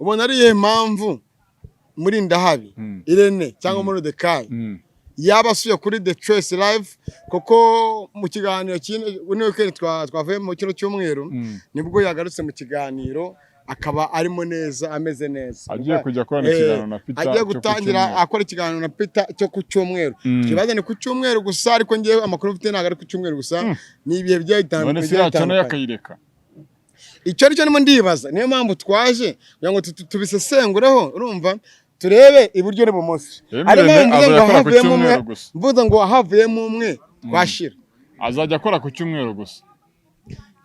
ubona ari mpamvu muri ndahabi Irene cyangwa muri Dekayi yaba asuye kuri The Choice Live kuko mu kiganiro kino twavuye mu kino cyumweru nibwo yagarutse mu kiganiro akaba arimo neza ameze neza agiye kujya akora ikiganiro na Peter agiye gutangira akora ikiganiro na Peter cyo ku cyumweru kibaza ni ku cyumweru gusa ariko ngiye amakuru mfite ntago ari ku cyumweru gusa ni ibihe by'itandukanye none se yacyo yakayireka icyo aricyo nimo ndibaza niyo mpamvu twaje kugira ngo tubisesengureho urumva turebe iburyo n'ibumoso mvuze ngo havuyemo umwe twashira azajya akora ku cyumweru gusa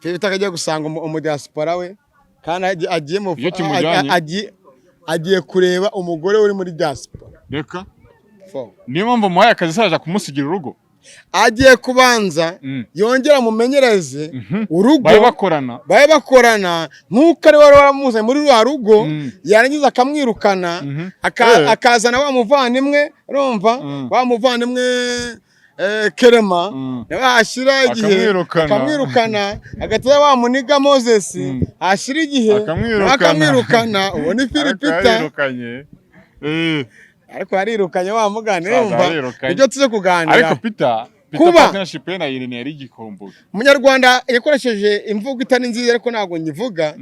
Peter akajya gusanga umudiaspora we kandi agiye kureba umugore uri muri diaspora reka niyo mpamvu muhaye akazi saje kumusigira urugo agiye kubanza yongera mumenyereze urugo baye bakorana nk'uko ari wari waramuzanye muri rwa rugo yarangiza akamwirukana akazana wa muvandimwe urumva wa muvandimwe Kerema yashira igihe akamwirukana agataza wa muniga Moses ashira igihe akamwirukana uwo ni Philipita ariko arirukanye wa mugane urumva ibyo tuze kuganira ariko Peter partnership na Irene yari igikombo Umunyarwanda yakoresheje imvugo itari nziza ariko ntago nyivuga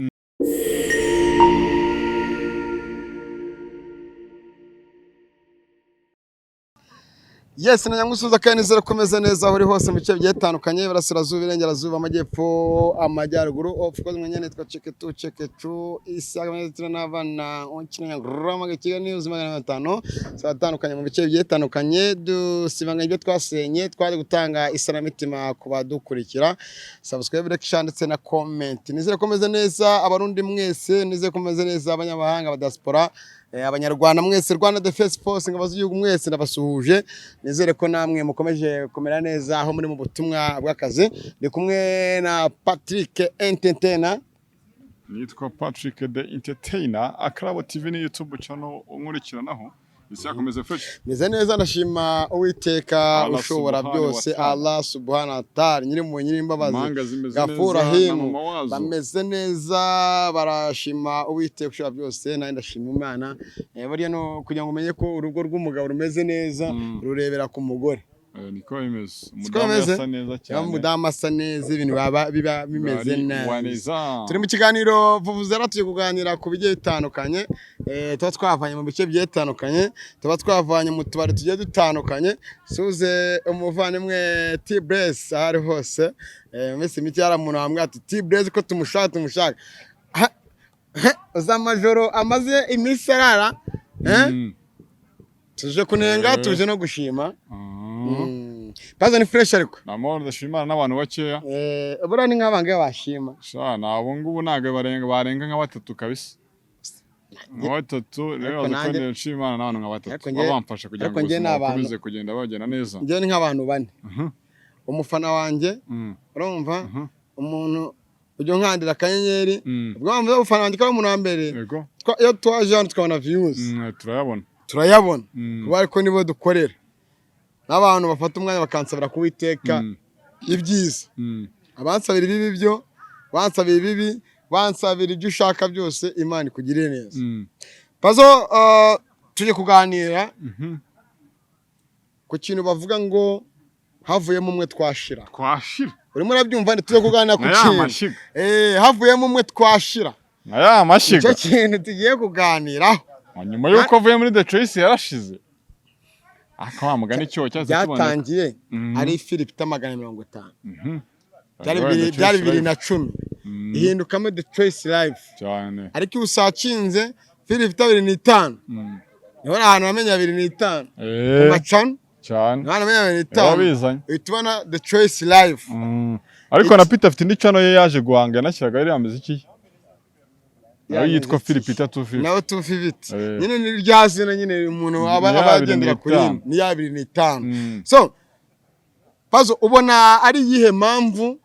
Yes, nanyangusuza kandi nizera komeza neza uri hose mu bice byetandukanye barasirazuba irengerazuba amajyepfo amajyaruguru of course mwenyene cheke tu isagamezitira n'abana onkina grama gikiga news 500 satandukanye mu bice byetandukanye dusibanga ibyo twasenye twari gutanga isanamitima ku badukurikira subscribe like ndetse na comment nizera komeza neza abarundi mwese nizera komeza neza abanyamahanga abadiaspora Abanyarwanda mwese Rwanda the Face Force ngabaza igihugu mwese nabasuhuje nizere ko namwe mukomeje kumera neza aho muri mu butumwa bw'akazi ndi kumwe na Patrick Entertainer nitwa Patrick the Entertainer Akrabo TV ni YouTube channel unkurikiranaho isakomeze fresh meze neza ndashima Uwiteka ushobora byose Allah subhanahu wa ta'ala nyiri mu nyiri imbabazi gafura hino bameze neza barashima Uwiteka ushobora byose nayo ndashima Imana bariya no kugira ngo umenye ko urugo rw'umugabo rumeze neza rurebera ku mugore niko bimeze umudamu asa neza cyane umudamu asa neza ibintu biba bimeze neza turi mu kiganiro vuvuza ratuye kuganira ku bigiye bitandukanye tuba twavanye mu bice byetandukanye tuba twavanye mu tubari tugiye dutandukanye suze umuvandimwe T-Brace ari hose mese miti yaramuntu hamwe ati T-Brace ko tumushaka za majoro amaze imisarara tuje kunenga tuje no gushima Paza ni fresh ariko namoro ndashimana n'abantu bakeya bura ni nk'abangaye bashima shana abo ngubu ntago barenga nka batatu kabisa batatu rero zikone nshimana n'abantu nka batatu babamfasha kugira ngo bakomeze kugenda bagena neza ngiye ni nk'abantu bane umufana wanje urumva umuntu ujyo nkandira kanyenyeri ubwo umufana wanje ko umuntu wa mbere iyo twaje hano tukabona views turayabona kuba ariko nibo dukorera n'abantu bafata umwanya bakansabira kuwiteka ibyiza abansabira ibibi byo bansabira ibibi bansabira ibyo ushaka byose Imana ikugirire neza pazo tuje kuganira ku kintu bavuga ngo havuyemo umwe twashira urimo urabyumva ndi tuje kuganira ku kintu havuyemo umwe twashira amashiga cyo kintu tugiye kuganiraho nyuma yuko avuye muri The Choice yarashize akwa mugani cyo byatangiye ari Philipita 550 byari 2010 ihindukamo The Choice Live cyane ariko usacinze Philipita 2005 niho ahantu bamenya 2005 umacana cyane hano bamenya 2005 itubona The Choice Live ariko na Peter afite indi channel ye yaje guhangana nashyiraga yari ameze iki yitwa Philipita 250 nawe 250 nyine ni ryazina nyine umuntu abagendera kuri ni ya 2005 so pazo ubona ari yihe mpamvu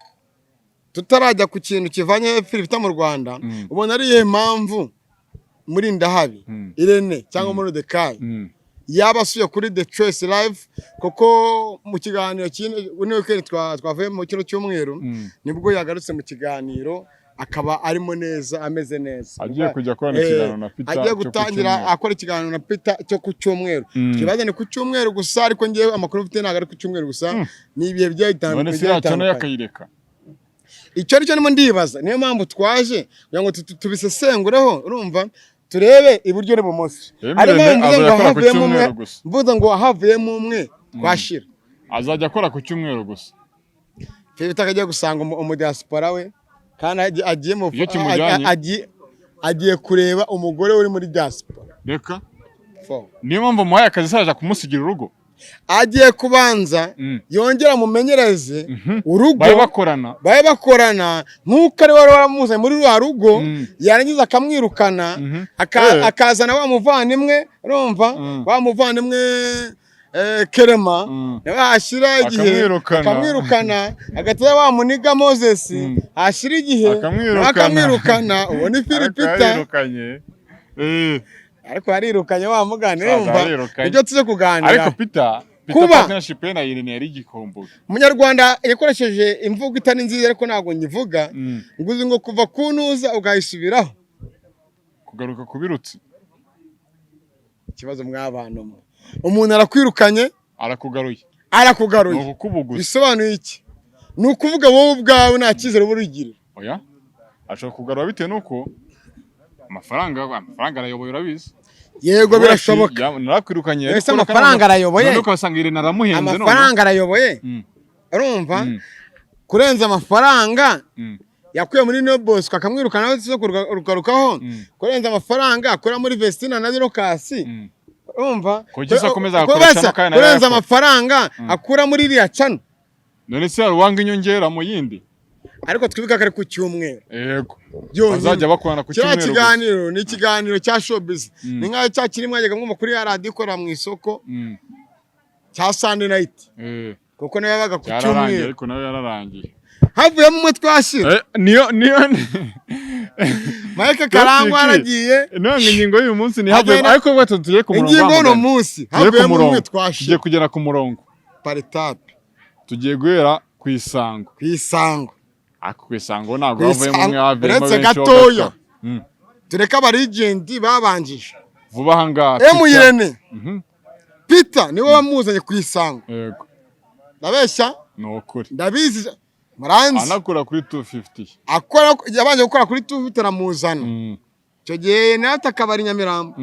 tutarajya ku kintu kivanye Philipita mu Rwanda ubona ari yihe mpamvu muri ndahabi Irene cyangwa muri Dekayi yaba asuye kuri The Choice Live kuko mu kiganiro kino twavuye mu kino cyumweru nibwo yagarutse mu kiganiro akaba arimo neza ameze neza agiye kujya akora ikiganiro na Peter agiye gutangira akora ikiganiro na Peter cyo ku cyumweru kibaza ni ku cyumweru gusa ariko ngiye amakuru mfite ntago ari ku cyumweru gusa ni ibihe byo bitandukanye none se yacyo yakayireka icyo aricyo nimo ndibaza niyo mpamvu twaje kugira ngo tubisesengureho urumva turebe iburyo n'ibumoso arimo mvuze ngo havuyemo umwe twashira azajya akora ku cyumweru gusa Peter akajya gusanga umudiaspora we kandi agiye kureba umugore uri muri diaspora reka niyo mpamvu muhaye akazi saje kumusigira urugo agiye kubanza yongera mumenyereze urugo baye bakorana nk'uko ari wari waramuzanye muri rwa rugo yarangiza akamwirukana akazana wa muvandimwe urumva wa muvandimwe Kerema ashira igihe akamwirukana agataza wa muniga Moses ashira igihe akamwirukana uwo ni Peter ariko arirukanye wa mugane urumva ibyo tuze kuganira ariko Peter partnership na Irene yari igikombo Umunyarwanda yakoresheje imvugo itari nziza ariko ntago nyivuga nguzi ngo kuva kunuza ugayisubiraho kugaruka kubirutse ikibazo mw'abantu umuntu arakwirukanye arakugaruye bisobanuye iki ni ukuvuga wowe ubwawe nta cyizere uba urigirira oya ashobora kugarura bitewe nuko amafaranga arayoboye urabizi yego birashoboka narakwirukanye ese amafaranga arayoboye nuko basanga Irene aramuhenze none amafaranga arayoboye urumva kurenza amafaranga yakuye muri Nobos akamwirukana nawe kugarukaho kurenza amafaranga akora muri Vestina na Lucas urumva kurenza amafaranga akura muri iriya cano none se ruwanga inyongera mu yindi ariko twibuka kare ku cyumweru yego bazajya bakorana ku cyumweru kiganiro ni ikiganiro cya showbiz ni nkaho cya kirimo yajyaga mwumva kuri radio ikora mu isoko cya Sunday night kuko nayo yabaga ku cyumweru ariko nayo yararangiye havuyemo umwe twashira niyo Mike Karangwa aragiye none ingingo y'uyu munsi ni havuyemo ariko bwato tugiye ku murongo ingingo no munsi havuyemo umwe twashira tugiye kugera ku murongo paritape tugiye guhera ku isango ku isango ntabwo havuyemo umwe havuyemo benshi gatoya tureka Arigendeye babanjije vuba ahangaha Irene Peter niwe wamuzanye ku isango yego ndabeshya no kuri ndabizi Maranzi anakora kuri 250 yabanje gukora kuri 250 aramuzana cyo gihe natakabari Nyamirambo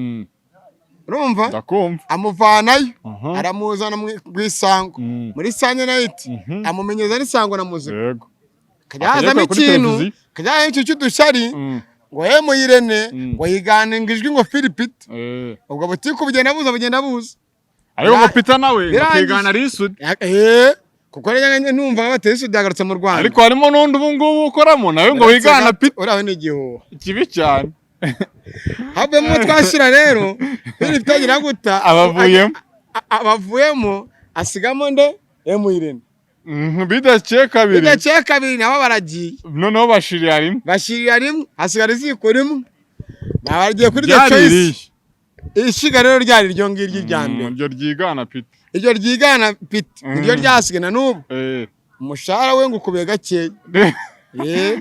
urumva ndakumva amuvanayo aramuzana mu isango muri Sunday night amumenyeza n'isango na muzika yego kajazamo ikintu kajyaye cy'udushari ngo Irene ngo yiganenge ijwi ngo Philipit ubwo butiko bugenda buza ariko ngo Peter nawe akigana risud kuko rero numva bateye isudi yagarutse mu Rwanda ariko harimo n'undi ubu ngubu ukoramo nawe ngo wigana Peter uraho n'igihuha kibi cyane havemo twashira rero Philipit agira guta abavuyemo asigamo nde Irene bidaciye kabiri nabo baragiye noneho bashirira rimwe hasigara iziko rimwe bagiye kuri the choice ishiga rero ryari ryo ngiryo rya mbere iryo ryigana Peter iryo ryigana Peter iryo ryasigana n'ubu umushahara we ngo ukubeye gake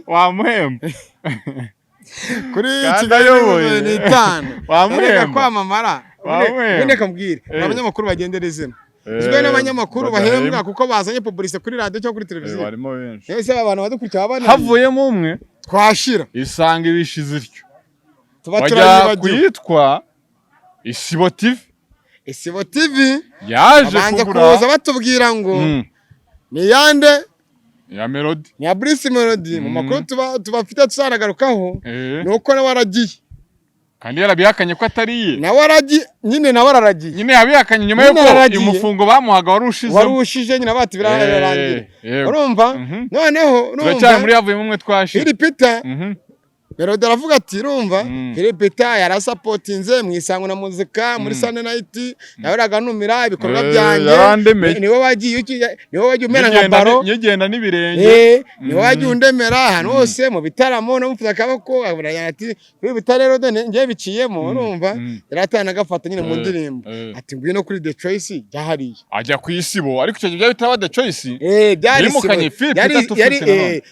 wamuhemba kuri kigayoboye ni 5 wamuhemba kwamamara none kambwire abanyamakuru bagenderezemo izwe n'abanyamakuru bahembwa kuko bazanye publicité kuri radio cyangwa kuri televiziyo barimo benshi ese abantu badukurikira abana havuyemo umwe twashira isanga ibishize ityo tuba kuyitwa Isibo TV yaje kuza batubwira ngo ni yande ya Melody ni ya Brice Melody mu makuru tubafite tuzaragarukaho nuko nawe aragiye kandi yarabihakanye ko atariye nawe aragiye nyine yabihakanye nyuma yuko umufungo bamuhaga warushije nyine bati birarangira urumva noneho cyane muri havuyemo umwe twashira Peter Melody aravuga ati urumva Philipita yarasapotinze mu isango na muzika muri Sunday night yahoraga numira ibikorwa byanjye niwe wagiye umera nka baro nyegenda n'ibirenge niwe wagiye undemera ahantu hose mu bitaramo no mufite akaboko aburanya ati Philipita rero ngiye biciyemo urumva yaratana agafata nyine mu ndirimbo ati ngwino kuri The Choice byahariye ajya ku Isibo ariko icyo bya bitaba The Choice byari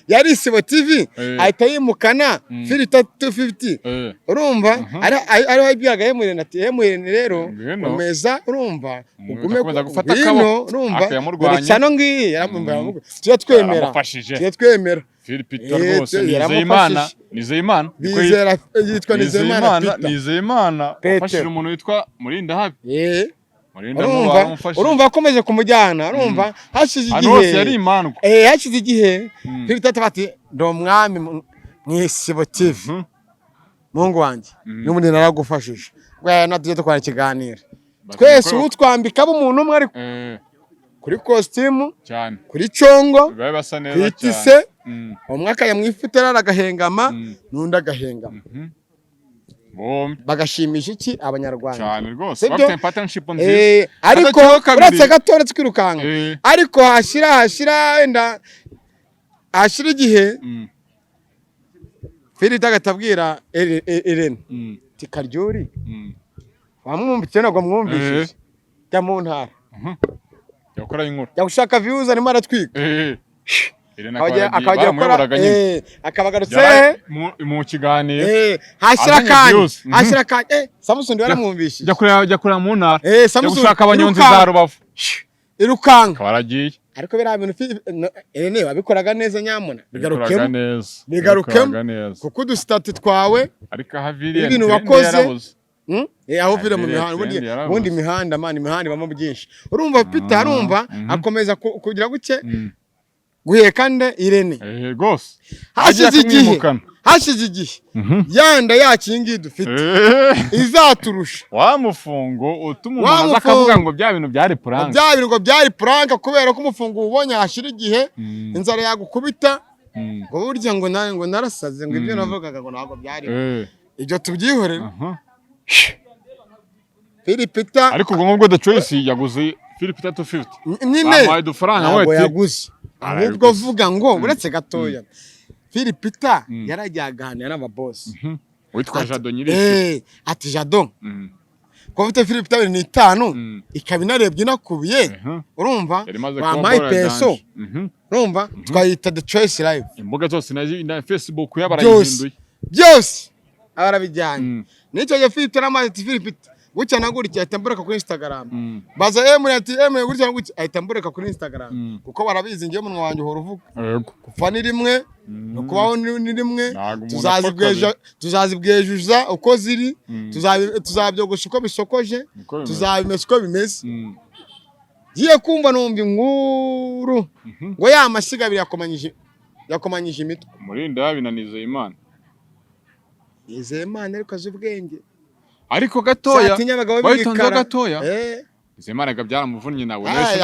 yari Isibo TV ahita yimukana Philipita 250 urumva ari wabyaga Irene ati Irene rero komeza urumva ugume gufata akaboko urumva cyano ngiyi yaramubwira tuye twemera Philipita rwose Nizeyimana yitwa Nizeyimana ufashije umuntu witwa Murindahabi urumva akomeje kumujyana urumva hashize igihe Philipita ati ndo mwami mw'Isibo TV Mungu wanjye n'ubundi naragufashije natujye dukora ikiganiro twese utwambika umuntu umwe ariko kuri costume cyane kuri congo basa neza cyane umwe akayamwifutera aragahengama n'undi agahengama bagashimisha iki Abanyarwanda cyane rwose bafite partnership nziza ariko uretse gato twirukanga ariko hashira wenda hashira igihe Philipita agatabwira Irene tikaryuri wamwumvise ntabwo mwumvishije jya mu ntara yakora inkuru yagushaka views arimo aratwika akabagarutse mu kiganiro hashira kanya Samson waramwumvishije jya kureba mu ntara yagushaka abanyonzi za Rubavu irukanga baragiye ariko biriya bintu Irene wabikoraga neza nyamuna bigarukemo kuko udusitati twawe ariko haviriye ibintu wakoze aho vire mu mihanda ubundi imihanda ibamo byinshi urumva Peter arumva akomeza kugira guke guheka nde Irene rwose hashize igihe yanda yakingi dufite izaturusha wamufungo utuma umuntu akavuga ngo bya bintu byari prank kubera ko umufungo ubonye hashira igihe inzara yagukubita ngo burya ngo narasaze ngo ibyo navugaga ngo ntabwo byari ibyo tubyihorere Philipita ariko ubwo ngubwo The Choice yaguze Philipita 250 nyine ntabwo yaguze ahubwo vuga ngo uretse gatoya Philipita yarajyaganira n'ababoss witwa Jado nyirisi ati Jado ko ufite Philipita 25 ikaba inarebye inakubiye urumva wampaye peso urumva twayita The Choice live imbuga zose na Facebook yabarayihinduye byose abarabijyanye nicyo gihe Philipita n'amazi Philipita gutya nagurikiye atambureka kuri Instagram baza ati gutya gutya atambureka kuri Instagram kuko barabizi ngiye umunwa wanjye uhora uvuga kufa ni rimwe no kubaho ni rimwe tuzazibwejuza uko ziri tuzabyogosha uko bisokoje tuzabimesa uko bimeze giye kumva numva inkuru ngo ya mashyiga abiri yakomanyije imitwe Murindahabi na Nizeyimana ariko azi ubwenge ariko gatoya bayitonze gatoya Nizeyimana byaramuvunnye nawe nese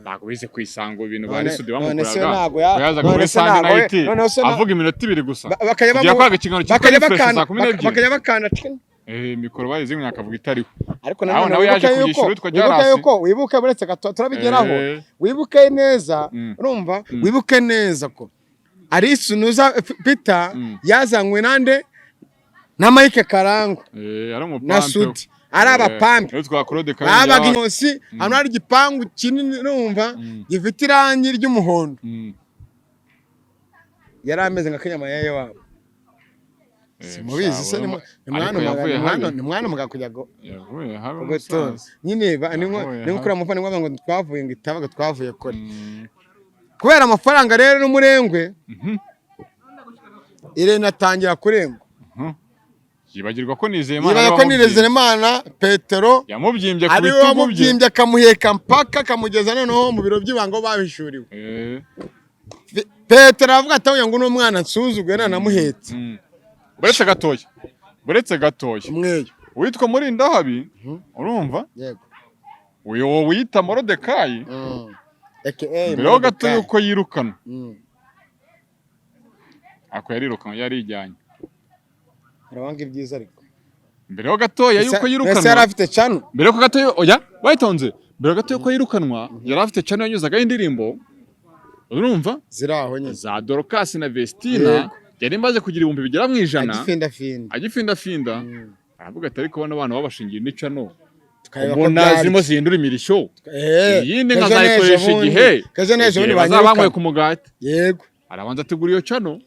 ntabwo bize kwisango ibintu bari studio bamukuraga yazaga muri Sunday night avuga iminota 2 gusa kujya kwaga ikiganiro cy'Fresh saa 12 bakajya bakana mikoro bari zimwe akavuga itariho ariko nawe yaje kuyishura witwa Jarasi wibuke buretse gato turabigeraho wibuke neza urumva wibuke neza ko ari sunuza Peter yazanywe nande na Mike Karangwa na Sudi ari abapampe babaga inyosi hano hari igipangu kinini urumva gifite irangi ry'umuhondo yari ameze nka kanyama yaye wabo simubizi se ni mwana mugakujya go yavuye habe nyine ni kuri amufana ngo twavuye ngo itabaga twavuye kore kubera amafaranga rero n'umurengwe Irene atangira kurengwa yibagirwa ko Nizeyimana Petero yamubyimbye ku bitugu akamuheka mpaka kamugeza noneho mu biro by'ibango babishuriwe Petero avuga ati ngo n'umwana nsuzugwe nanamuhetse buretse gatoya umweyo witwa Murindahabi urumva yego uyo wita Morodekayi mbere gato yuko yirukana ako yarirukanwe yarijyanye arabanga ibyiza ariko mbere ho gatoya yuko yirukanwa ese yarafite channel mbere ko gatoya oya wayitonze mbere gatoya ko yirukanwa yarafite channel yanyuzaga indirimbo urumva ziraho nyine za Dorcas na Vestina yari imaze kugira ibihumbi bigera mu 100 agifinda aravuga ati ariko bano bana babashingiye ni channel ubona zirimo zihindura imirishyo yindi nkazayikoresha igihe kaje neje buni bazabanywe ku mugati yego arabanza ategura iyo channel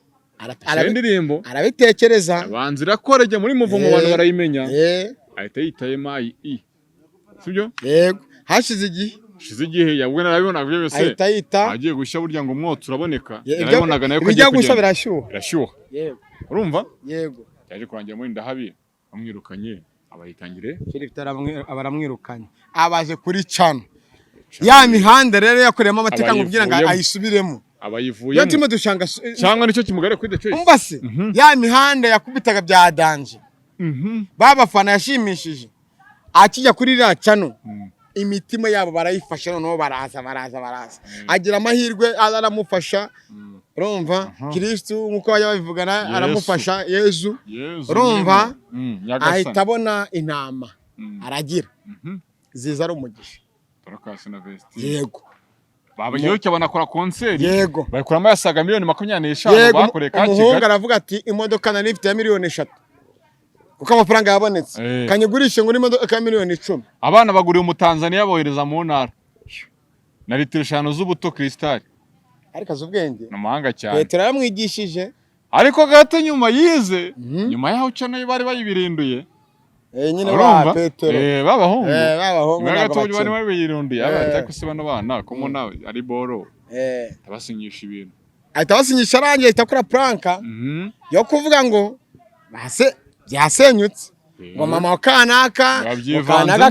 indirimbo arabitekereza abanzira korege muri muvumo abantu barayimenya ahita yitayema sibyo yego hashize igihe yabwe narabibona byo byose agiye gushya burya ngo umwotsi uraboneka yarabonaga nayo ko agiye gusha birashyuha yego urumva yego yaje kurangira muri ndahabi bamwirukanye abayitangire Philip abaramwirukanye abaje kuri channel ya mihanda rero yakoreyemo amateka ngubwira ngo ayisubiremo abayivuyemo yatimo dushanga cyangwa nicyo kimugare kuri the choice umbase ya mihanda yakubitaga bya danje babafana yashimishije akijya kuri ira channel imitima yabo barayifasha noneho baraza agira amahirwe aramufasha urumva Kristo nkuko yabivugana aramufasha Yesu urumva ahita abona intama aragira ziza ari umugisha Dorcas na Vestina yego babayoke banakora concert yego bayikuramo yasaga $25 bakoreye ka Kigali umuhungu aravuga ati imodoka nari ifite ya $3 kuko amafaranga yabonetse kanyigurishe ngo imodoka ya $10 abana baguriye umutanzania bohereza mu ntara na litiro 5 z'ubuto Kristal ariko azubwenge namahanga cyane Petero yaramwigishije ariko gato nyuma yize nyuma yaho cyane bari bayibirinduye nyine ba Petero babahungu gato bari bayibirinduye abatako se bano bana ko mona ari boro tabasinyisha ibintu ahita basinyisha arangiye ahita akora pranka yo kuvuga ngo base byasenyutse ngo mama wakanaka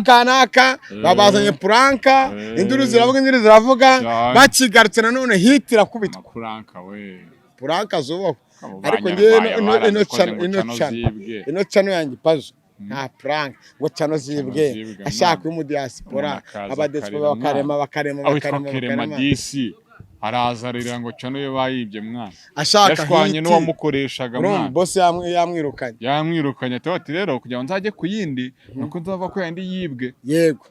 kanaka babazanye pranka induru ziravuga induru ziravuga bakigarutse nanone hitira kubitwa pranka zubaho ariko ngiye ino channel yanjye pazo nta prank ngo channel zibwe ashaka mu diaspora abadespora bakarema disi araza rira ngo channel yo bayibye mwana ashaka yashwanye no wamukoreshaga mwana boss yamwirukanye ati rero kugira ngo nzaje kuyindi nuko nzava ko yandi yibwe yego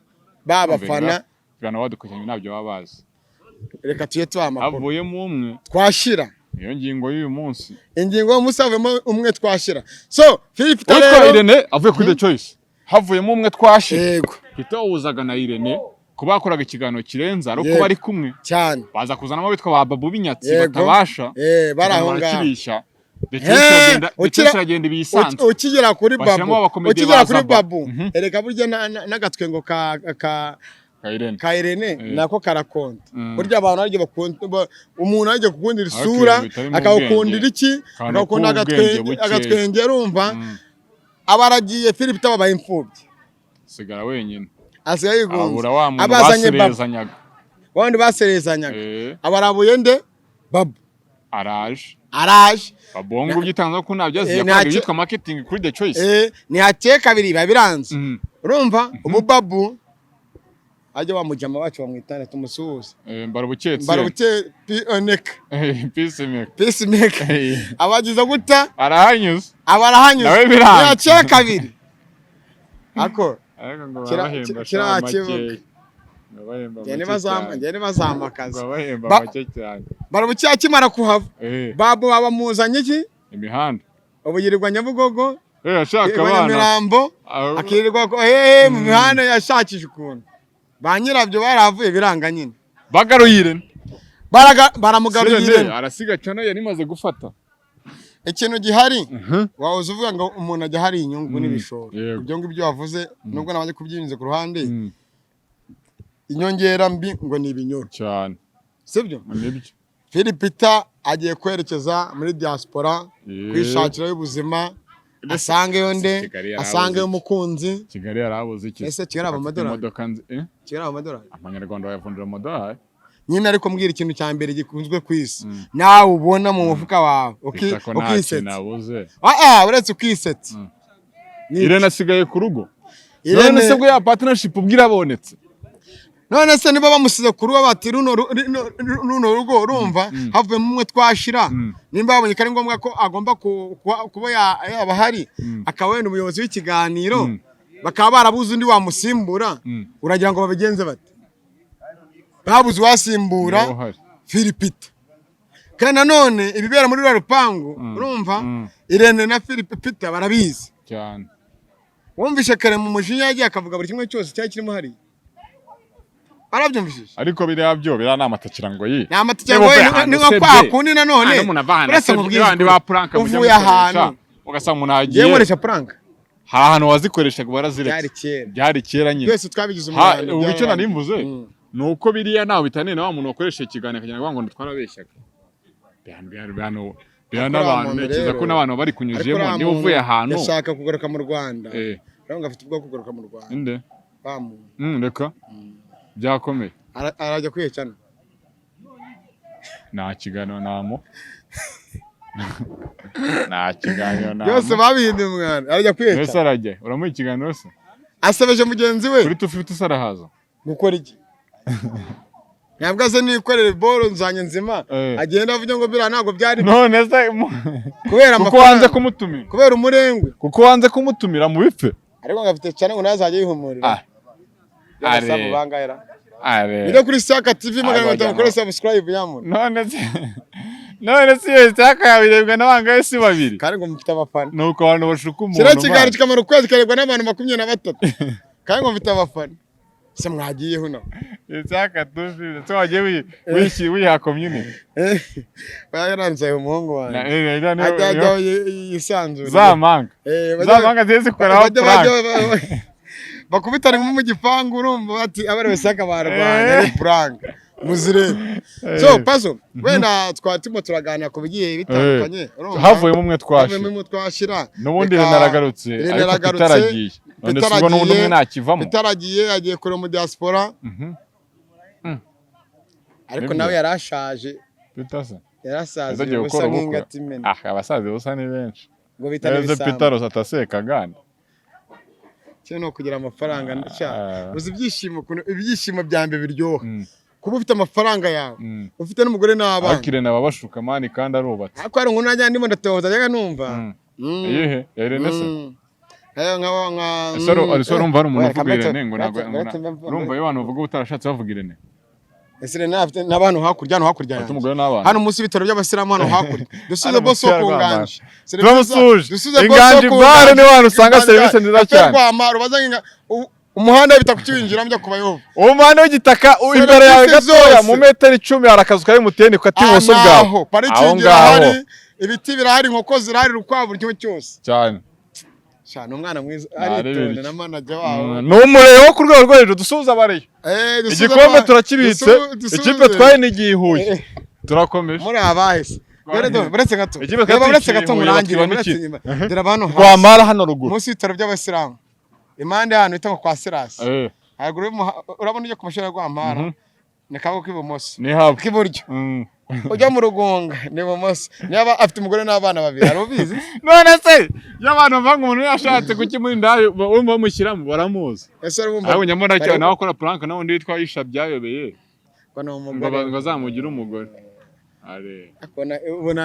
babafana bana wadukanye nabyo babazi reka tuye twamakuru avuyemo umwe twashira iyo ngingo y'uyu munsi ingingo y'umusavemo umwe twashira so Philip rero Irene avuye kuri the choice havuyemo umwe twashira yego hitawuzaga na Irene kubakoraga ikiganiro kirenza ari uko bari kumwe cyane baza kuzanamo bitwa ba babu binyatsi batabasha barahonga ukiragenda ibisanzwe ukigera kuri babu ereka burya n'agatwengo ka Irene nako karakonda burya abantu arije bakunda umuntu arije gukundira isura akawukundira iki akawukunda agatwenge urumva abaragiye Philip tababaye imfubyi sigara wenyine asigaye yigunze abazanye baserezanyaga wandi baserezanyaga abarabuye nde babu araje babongo gitanza ko nabyaziye ko yitwa marketing kuri the choice ni hake kabiri babiranze urumva umubabu aje bamujama bacu bamwitana tumusuhuza mbarubuketse peacemaker abagize guta arahanyuze nawe biranze ni hake kabiri ako Ngene bazamakaza barabucya kimara kuhava babu babamuzanye iki imihanda ubuyirirwa Nyabugogo ashaka abana Mirambo akirirwa mu mihanda yashakije ukuntu ba nyirabyo baravuye biranga nyine bagaruyire baramugaruyire arasiga cyane yari maze gufata ikintu gihari wahoze uvuga ngo umuntu ajya hari inyungu n'ibishoro ibyo ngibyo wavuze nubwo nabaje kubyinze ku ruhande inyongera mbi ngo ni ibinyoro cyane sibyo Philipita agiye kwerekeza muri diaspora kwishakira y'ubuzima asangeyo nde asangeyo umukunzi Kigali yarabuze iki ese Kigali abamadora imodoka Kigali abamadora Abanyarwanda bayavundira amadolari nyine ariko mbwira ikintu cya mbere gikunzwe kwisi nawe ubona mu mufuka wawe ukisetse uretse ukisetse Irene asigaye ku rugo Irene se bwo ya partnership ubwira abonetse none se niba bamusize kuri uwo bati runo rugo urumva havuye mumwe twashira nimba babonye kari ngombwa ko agomba kuba yaba hari akaba wenda umuyobozi w'ikiganiro bakaba barabuze undi wamusimbura uragira ngo babigenze bate babuze wasimbura Philipita kandi nanone ibibera muri rupangu urumva Irene na Philipita barabizi cyane wumvishe kare mu mujinya yagiye akavuga buri kimwe cyose cyari kirimo hari arabyumvishije ariko birabyo biranaamatakira ngo yi n'amatakira ngo ni nko kwa kundi nanone uretse mubwirandi ba prank uvuye ahantu ugasanga umuntu agiye yekoresha prank hari ahantu wazikoreshaga baraziretse byari kera nyine twese twabigize umwana ubu icyo nari mvuze nuko biriya nawe bitane na wa muntu wakoresha ikiganiro akagira ngo twarabeshyaga n'abantu ntekereza ko n'abantu bari kunyuzemo niba uvuye ahantu yashaka kugaruka mu Rwanda rero ngafite ubwo kugaruka mu Rwanda inde reka byakomeye arajya kwiyecana nta kiganiro namo nta kiganiro namo yose babihinduye umwana arajya kwiyecana yose arajya uramuha ikiganiro se asebeje mugenzi we kuri tufite usarahaza gukora iki ntabwo aze nikorere boro nzanye nzima agenda avuga ngo bira ntabwo byari none se kubera kuko wanze kumutumira kubera umurengwe kuko wanze kumutumira mu bipfe ariko ngafite cyane ngo nazajye yihumurira are Niba kuri Saka TV magana kuri subscribe yamuntu none se iyo Saka yabirebwa n'abangaye si babiri kandi ngo mfite abafana nuko abantu bashuka umuntu kira kigali kikamara ukwezi karebwa n'abantu 23 kandi ngo mfite abafana se mwagiyeho nawe Saka tuzi so wagiye wiha community bayaranze umuhungu wanjye ajya yisanzura zamanga zese koraho bakubitana mu gipangu urumva bati abari Saka barwanya ari prank muzire so paso wenda twatimo turaganira ku bigiye bitandukanye havuyemo umwe twashira n'ubundi Agarutse ariko tutaragiye none sibo n'ubundi umwe nakivamo tutaragiye agiye kure mu diaspora ariko nawe yarashaje bitasa yarasaze gusa nk'ingatimena abasaze bose ni benshi ngo bitari bisamba Petero ataseka ganda cyo no kugira amafaranga ndashya uzi ibyishimo byambe biryoha kuba ufite amafaranga yawe ufite n'umugore n'abana akirena babashuka mani kandi arubatse ako ari nkunajya ndimo ndatoza yaga numva yehe Irene se nka soro umva ari umuntu uvuga Irene ngo urumva y'abantu bavuga utarashatse bavuga Irene ese nafite n'abantu hakurya hano munsi bitaro by'abasiramu hano hakurya dusuze boss wo kunganje dusuze inganje bare ni abantu usanga service nziza cyane umuhanda bita kukiwinjira mujya kubayo umuhanda w'igitaka imbere yawe gatoya mu metero 10 harakazu kari mutende ko atiboso bwaho parikingi irahari ibiti birahari inkoko zirahari rukwavu cyo cyose cyane cyane umwana mwiza aritonde na manager wawe n'umureye wo ku rwego rwo hejuru dusuza bariyo igikombe turakibitse ikipe twaye n'igihuye turakomeje muri abahise buretse gato murangire dore abantu rwamara hano ruguru munsi y'itaro by'abasiramu imande hano itanga kwa Silas haruguru urabona ujye kumashira rwamara ni kaboko k'ibumoso ni habo k'iburyo ujya mu rugunga ni ibumoso niba afite umugore n'abana babiri arubizi none se y'abantu bavanga umuntu yashatse kuki muri ndayo bamushyiramo baramuzi ese urumva ariko nyamara cyane nawe akora prank nawe ndi yitwa Yisha byayobeye bano umugore ngo azamugira umugore ubona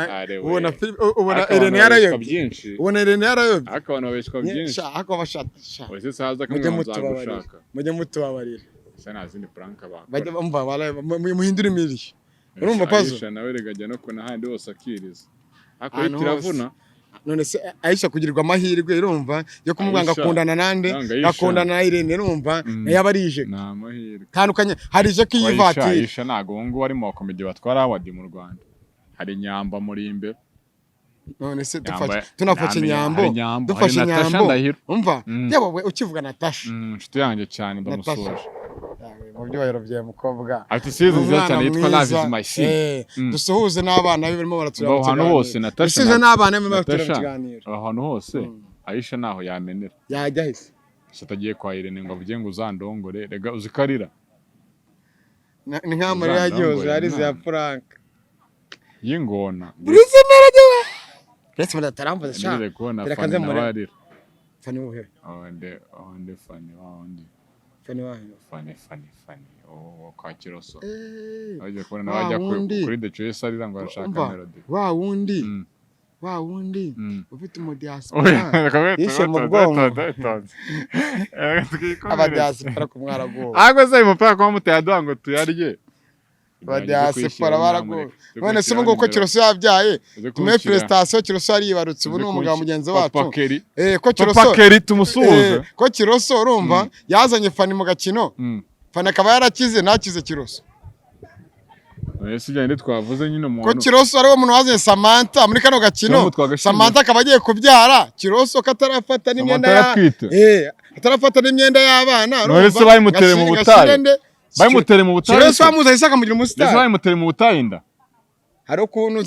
Irene yarayobye ubona Irene yarayobye akabana babeshwa byinshi ako bashaka wese saza kamwe mujye mutubabarira sana zindi prank bajya bumva muhindura imiriyo urumva pazo nawe regajya no kuna handi hose akiriza ako tiravuna none se Aisha kugirirwa amahirwe urumva yo kumubwanga akundana nande akundana na Irene urumva yabarije na amahirwe tandukanye harije kiyivati Aisha nago ngo ari mu komedi batwara awadi mu Rwanda hari Nyamba muri imbe none se tunafashe Nyambo dufashe Nyambo umva yabawe ukivuga Natasha nshuti yanjye cyane ndamusoje mu byohero bya mukobwa ati size nziza cyane yitwa Love is my sin dusuhuze n'abana be barimo baratura ahantu hose Natasha dusuhuze n'abana be baratura kiganiro ahantu hose Aisha naho yamenera yajya hise atagiye kwa Irene ngo avuge ngo uzandongore rega uzikarira ni nkamara yagiyoze ari za prank yingona burize naragiwe retse batarambuza sha birakaze muri fani uhe onde fani onde Fani wayo. Fani. Oh, kwa Kiroso. Aje kubona nabajya kuri The Choice arira ngo arashaka melody. Wa wundi ufite umodiaspora. Yishe mu bwongo. Abadiaspora kumwarago. Ago se mupaka kwa mutaya ngo tuyarye. Abadiaspora barago. None se ngo ko Kiroso yabyaye. Tume prestation Kiroso ari yibarutse ubu n'umugabo mugenzi wacu. Ko Kiroso Papakeri tumusuhuze. Ko Kiroso urumva yazanye Fani mu gakino. Fani akaba yarakize nakize Kiroso. Ese cyane twavuze nyine umuntu. Ko Kiroso ari wo muntu wazanye Samantha muri kano gakino. Samantha akaba agiye kubyara Kiroso katarafata n'imyenda ya atarafata n'imyenda y'abana. None bayimutere mu butayi. Bayimutere mu butayi. Kiroso amuzaye isaka mugira umustar. Ese bayimutere mu butayi inda. Hari ukuntu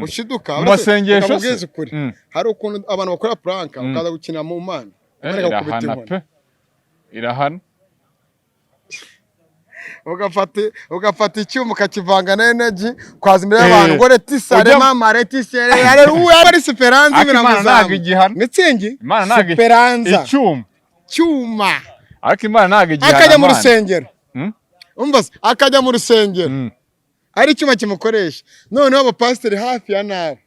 ushiduka. Mu masengesho. Hari ukuntu abantu bakora prank ukaza gukina mu mana. Irahana. Ugafata icyuma ukakivanga na energy kwaza imbere y'abantu ngo retisare mama retisare haleluya ari Speranza biramuzamu mitsingi Speranza cyuma ariko Imana ntago igihana akajya mu rusengero umva akajya mu rusengero ari icyuma kimukoresha noneho abapasiteri hafi ya nawe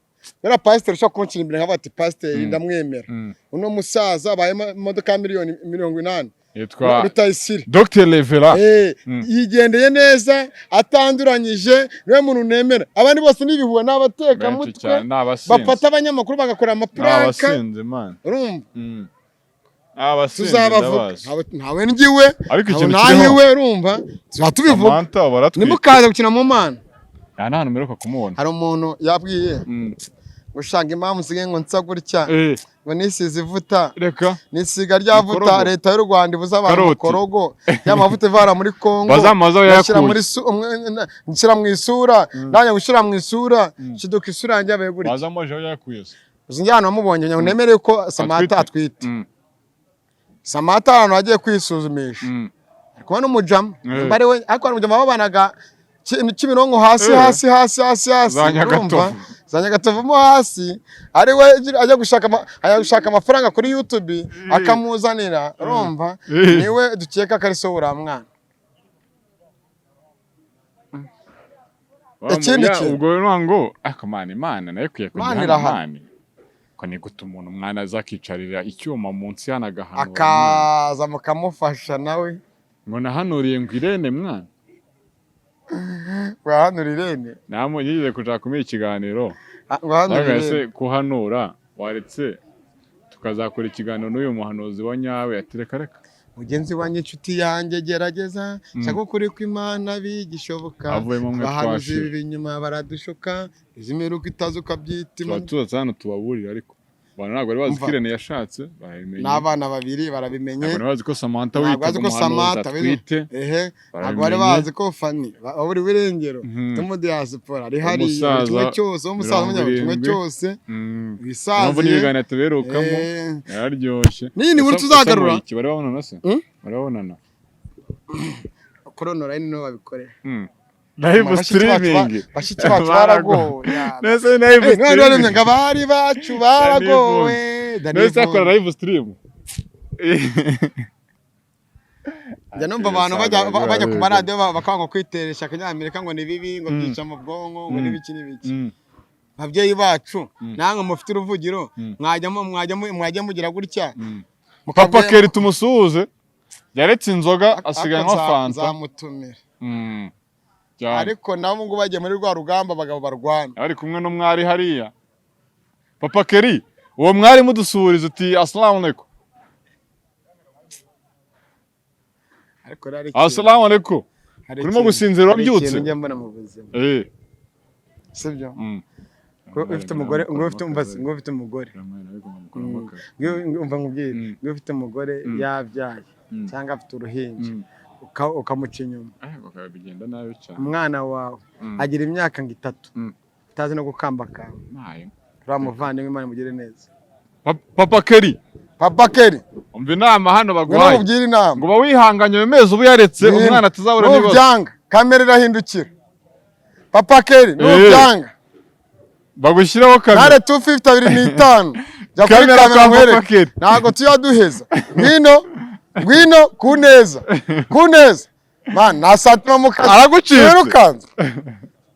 bara pasiteri ushaka kunshyira imbere nk'abati pasiteri ndamwemera uno musaza abaye imodoka miliyoni 80 yitwa Rutayisire Dr. Levera yigendeye neza atanduranyije niwe muntu nemera abandi bose nibihuwa n'abateka mutwe bafata abanyamakuru bagakora amapranka urumva tuzabavuga ntawe ngiwe ntawe urumva tubivuga nimukaza gukina mu mana nta hantu mperuka kumubona hari umuntu yabwiye gushanga impamvu nsigaye ngo nsa gutya ngo nisize ivuta nisiga ryavuta leta y'u Rwanda ibuza abantu mukorogo y'amavuta ivara muri Kongo nshyira mu isura nanjye gushyira mu isura shiduka isura yanjye yabaye gutya bazamoje aho yakuyeso uzinjyana wamubonye ngo nemere ko Samantha atwite Samantha ahantu agiye kwisuzumisha ariko n'umujama bari we ariko n'umujama babanaga Kimironko hasi Zanyagatovu hasi ari we ajya gushaka amafaranga kuri YouTube akamuzanira urumva niwe dukeka kari so uramwana ikindi ubwo ngo akamana Imana nayo kwiye kugira Imana ko ni guta umuntu umwana azakicarira icyuma munsi yanagahanura akaza mukamufasha nawe ngo nahanuriye ngo Irene mwana wahanura Irene namo yize kuja kumira ikiganiro wahanura kuhanura waretse tukazakora ikiganiro n'uyu muhanuzi wa nyawe atireka reka mugenzi wanjye inshuti yanjye gerageza cyangwa kuri ko Imana bigishoboka bahanuzi ibinyuma baradushoka izimeruka itazuka byitima tuza hano tubaburira ariko bana ntabwo bari bazi Irene yashatse bayimenye n'abana babiri barabimenye ntabwo bazi ko Samantha wita umuhanuzi atwite ntabwo bari bazi ko Fani buri wirengero diaspora ari hari igitumye cyose umusaza umunyabutumwe cyose bisaziye n'ibiganiro tuberukamo yararyoshye nini buri tuzagarura bari babonana se bari babonana corona online no babikorera live streaming bashiki bacu baragowe nese live streaming ngabari bacu baragowe nese akora live stream njya numva abantu bajya ku maradiyo bakanga kwiteresha akanyamerika ngo ni bibi ngo byica mu bwonko ngo n'ibiki n'ibiki ababyeyi bacu namwe mufite uruvugiro mwajya mugira gutya Papakeri tumusuhuze yaretse inzoga asiganwa fanta zamutumira ariko nabo ngo bagiye muri rwa rugamba abagabo barwana ari kumwe n'umwari hariya Papakeri uwo mwari mudusuhuriza uti assalamu alaikum assalamu alaikum kurimo gusinzira wabyutse sibyo ufite umugore ngo ufite umugore umva nkubwire ngo ufite umugore yabyaye cyangwa afite uruhinja ukamuca inyuma bigenda nabi cyane umwana wawe agira imyaka 3 utazi no gukambakamba uramuvandimwe Imana mugire neza Papakeri umva inama hano baguhaye ngo bawihanganye wemeze ubu yaretse umwana tuzabura nibazo byanga kamera irahindukira Papakeri byanga bagushyiraho kamera 250 jya kuri kamera Papakeri ntago tuyaduheza nino ngwino kuneza man nasatima mukazi aragucitse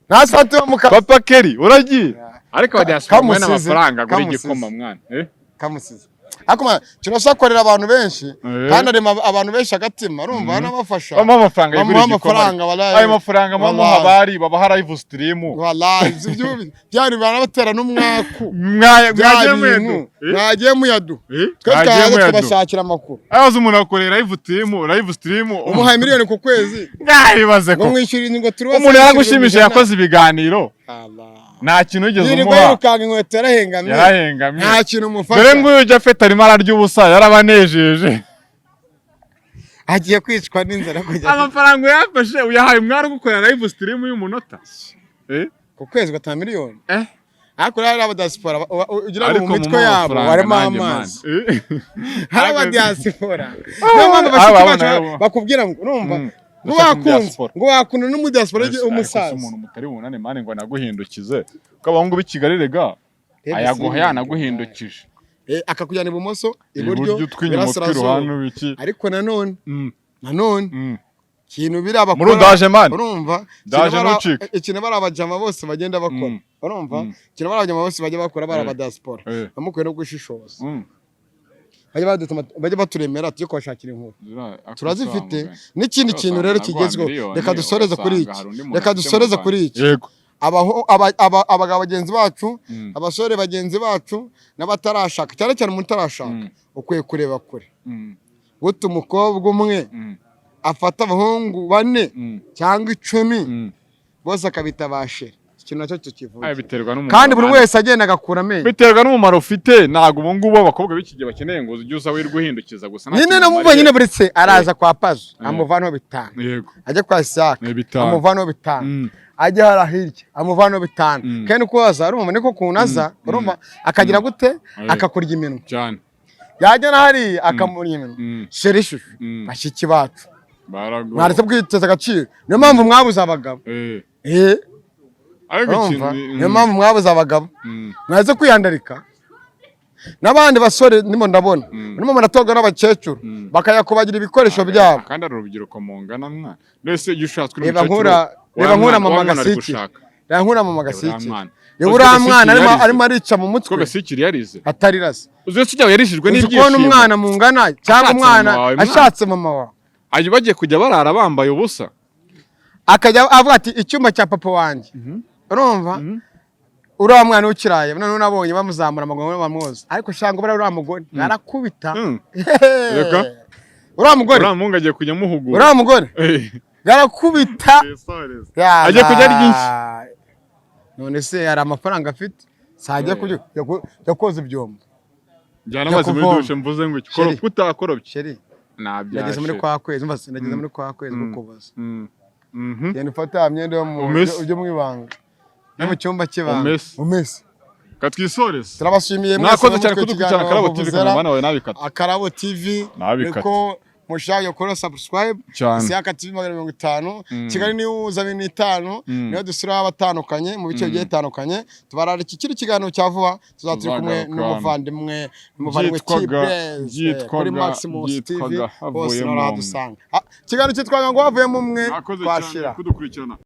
nasatima mukazi papa Keri uragiye ariko badiaspora mwana amafaranga guri igikoma mwana kamusize akoma kirasakorera abantu benshi kandi ari abantu benshi agatima urumva n'abafasha amafaranga y'iguri igikoma ayo mafaranga mama habari baba harayivu stream wallahi ivyubi byari banabatera n'umwaku mwagiye muyadu twese tubashakira amakuru abaza umuntu akorera live stream umuhaye miliyoni ku kwezi ngayibaze ko umwishyurira ngo turi umuntu yaragushimisha yakoze ibiganiro nta kintu ugeze umuha yirukanga inkweto yarahengamye nta kintu umufasha dore nguyu ujya afeta arimo ararya ubusa yarabanejeje agiye kwicwa n'inzara kujya amafaranga yafashe uyahaye umwari gukorera live stream y'umunota ku kwezi gatanu miliyoni ariko rero abadiaspora ugira mu mitwe yabo barimo amazi hari abadiaspora bakubwira ngo urumva ngo wakunda n'umudiaspora umusaza umuntu mutari bunane mane ngo naguhindukize ukabahungu b'Ikigali rega ayaguha yanaguhindukije akakujyana ibumoso iburyo birasirazuba ariko nanone kintu birabakora urumva ikintu barabajama bose bagenda bakora urumva ikintu barabajama bose bajya bakora barabadiaspora bamukuye no gushishoza bajya baturemera tujye kubashakira inkuru turazifite n'ikindi kintu rero kigezweho reka dusoreze kuri iki abagabo bagenzi bacu abasore bagenzi bacu n'abatarashaka cyane cyane umuntu utarashaka ukwiye kureba kure guta umukobwa umwe afata abahungu 4 cyangwa 10 bose akabita bashe ikintu nacyo tukivuga kandi buri wese agenda agakura amenyo biterwa n'umumaro ufite ntago ubu ngubu abakobwa b'ikige bakeneye ngo ujye uza wirguhindukiza gusa nyine namumva nyine buretse araza kwa Pazo amuvanaho 5 ajya kwa Isaka amuvanaho 5 ajya harahirya amuvanaho 5 kandi uko waza urumva niko kunaza urumva akagira gute akakurya iminwa cyane yajya nahari akamurya iminwa sherishushu bashiki bacu mwaretse bwiteza agaciro niyo mpamvu mwabuze abagabo niyo mpamvu mwabuze abagabo mwaze kwiyandarika n'abandi basore nimo ndabona nimo muratoga n'abakecuru bakayakubagira ibikoresho byabo kandi ari urubyiruko mungana mwana mbese gishatswe reba nkura mama gasiki reba nkura mama gasiki uriya mwana arimo arica mu mutwe ko gasikiri yarize atarirase uzi cyo yarishijwe n'ibyishimo uzikona umwana mungana cyangwa umwana ashatse mama wa aje bagiye kujya barara bambaye ubusa akajya avuga ati icyumba cya papa wanjye urumva uriya mwana ukiraye none nabonye bamuzamura amaguru bamwoza ariko shanga bara uriya mugore narakubita uriya mungu agiye kujya muhugura uriya mugore garakubita agiye kujya ryinshi none se hari amafaranga afite sajya yakoze ibyombo byaramaze muri dushe mvuze ngo utakorobye nageze muri kwa kwezi nageze muri kwa kwezi kukubaza yenda ufata myenda yo mu ibanga no mu cyumba cy'ibanga umese katwisoreze turabashimiye mwakoze cyane kudukurikirana Akarabo TV kana bana wawe nabikata Akarabo TV niko mushaka gukora subscribe Isiaka TV 50 Kigali News 5 niyo dusura abatandukanye mu bice bigiye bitandukanye tubarara ikiri kiganiro cyavuba tuzaturi kumwe n'umuvandimwe kuri Maximus TV bose naradusanga kiganiro cyitwaga ngo havuyemo umwe twashira kudukurikirana